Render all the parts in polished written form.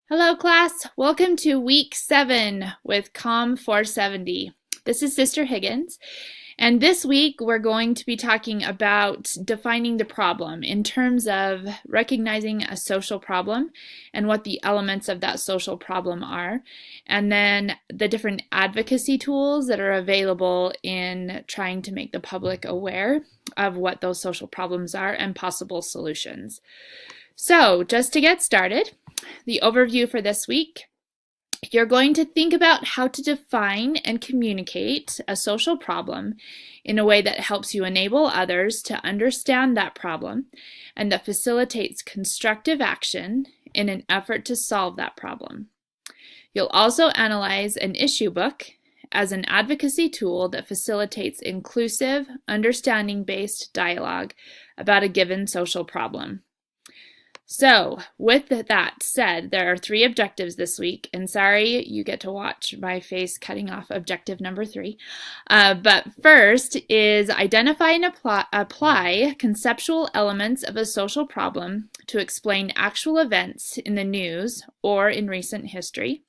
Hello class, welcome to week 7 with COMM 470. This is Sister Higgins, and this week we're going to be talking about defining the problem in terms of recognizing a social problem and what the elements of that social problem are, and then the different advocacy tools that are available in trying to make the public aware of what those social problems are and possible solutions. So, just to get started, the overview for this week, you're going to think about how to define and communicate a social problem in a way that helps you enable others to understand that problem and that facilitates constructive action in an effort to solve that problem. You'll also analyze an issue book as an advocacy tool that facilitates inclusive, understanding-based dialogue about a given social problem. So, with that said, there are 3 objectives this week, and sorry you get to watch my face cutting off objective number 3. But first is identify and apply conceptual elements of a social problem to explain actual events in the news or in recent history.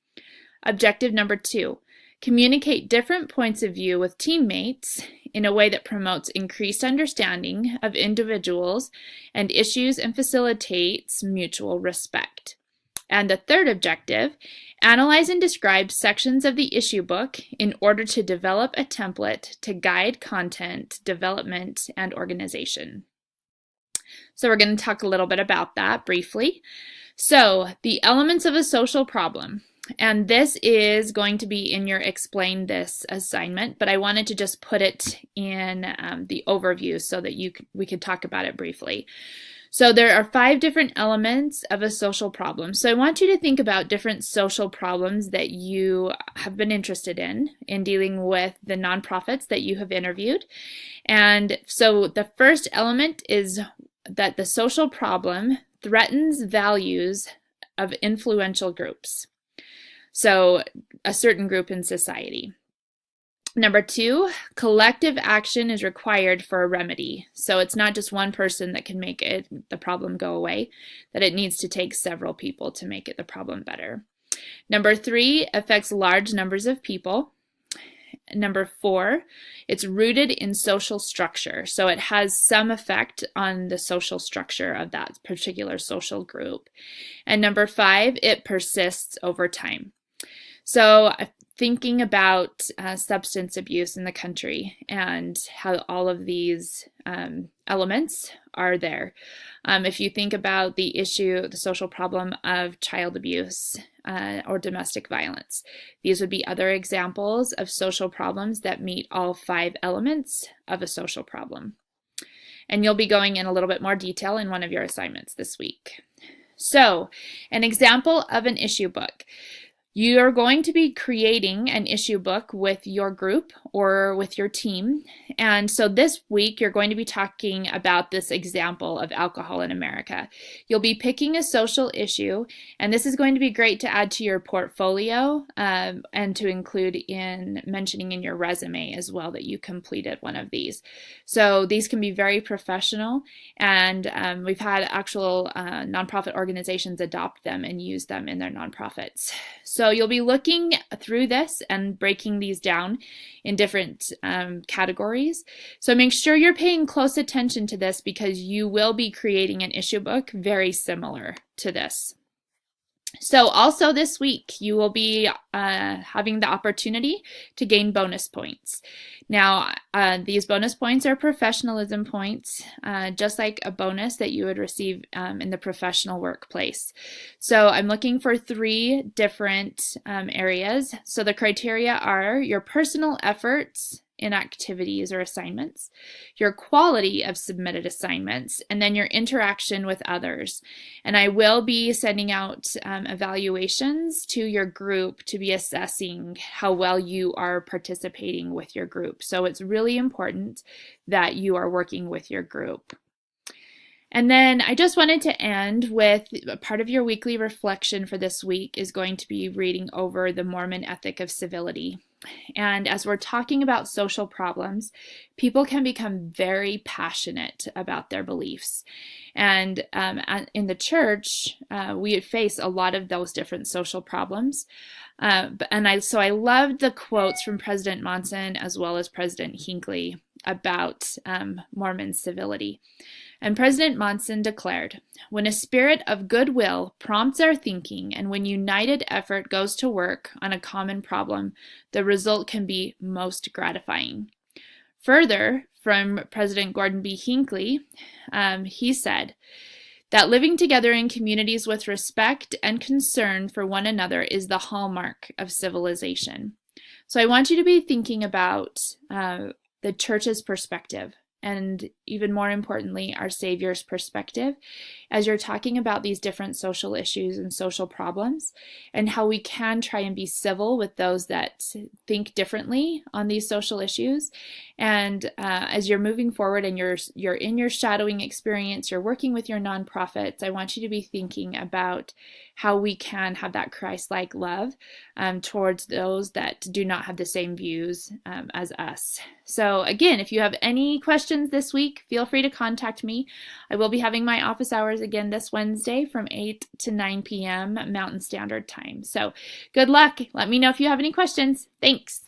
Objective number 2, communicate different points of view with teammates in a way that promotes increased understanding of individuals and issues and facilitates mutual respect. And the third objective, analyze and describe sections of the issue book in order to develop a template to guide content development and organization. So we're going to talk a little bit about that briefly. So the elements of a social problem. And this is going to be in your Explain This assignment, but I wanted to just put it in the overview so that we could talk about it briefly. So there are 5 different elements of a social problem. So I want you to think about different social problems that you have been interested in dealing with the nonprofits that you have interviewed. And so the first element is that the social problem threatens values of influential groups. So, a certain group in society. Number 2, collective action is required for a remedy. So it's not just one person that can make the problem go away, that it needs to take several people to make the problem better. Number 3, affects large numbers of people. Number 4, it's rooted in social structure. So it has some effect on the social structure of that particular social group. And number 5, it persists over time. So thinking about substance abuse in the country and how all of these elements are there. If you think about the social problem of child abuse or domestic violence, these would be other examples of social problems that meet all 5 elements of a social problem. And you'll be going in a little bit more detail in one of your assignments this week. So, an example of an issue book. You're going to be creating an issue book with your group or with your team. And so this week, you're going to be talking about this example of alcohol in America. You'll be picking a social issue, and this is going to be great to add to your portfolio and to include in mentioning in your resume as well that you completed one of these. So these can be very professional, and we've had actual nonprofit organizations adopt them and use them in their nonprofits. So you'll be looking through this and breaking these down in different categories. So make sure you're paying close attention to this because you will be creating an issue book very similar to this. So also this week, you will be having the opportunity to gain bonus points. Now, these bonus points are professionalism points, just like a bonus that you would receive in the professional workplace. So I'm looking for 3 different areas. So the criteria are your personal efforts in activities or assignments, your quality of submitted assignments, and then your interaction with others. And I will be sending out evaluations to your group to be assessing how well you are participating with your group. So it's really important that you are working with your group. And then I just wanted to end with part of your weekly reflection for this week is going to be reading over the Mormon ethic of civility. And as we're talking about social problems, people can become very passionate about their beliefs. And in the church, we face a lot of those different social problems. So I loved the quotes from President Monson as well as President Hinckley about Mormon civility. And President Monson declared, "When a spirit of goodwill prompts our thinking and when united effort goes to work on a common problem, the result can be most gratifying." Further, from President Gordon B. Hinckley, he said that living together in communities with respect and concern for one another is the hallmark of civilization. So I want you to be thinking about the church's perspective, and even more importantly, our Savior's perspective, as you're talking about these different social issues and social problems, and how we can try and be civil with those that think differently on these social issues. And as you're moving forward and you're in your shadowing experience, you're working with your nonprofits, I want you to be thinking about how we can have that Christ-like love towards those that do not have the same views as us. So again, if you have any questions this week, feel free to contact me. I will be having my office hours again this Wednesday from 8 to 9 p.m. Mountain Standard Time. So good luck. Let me know if you have any questions. Thanks.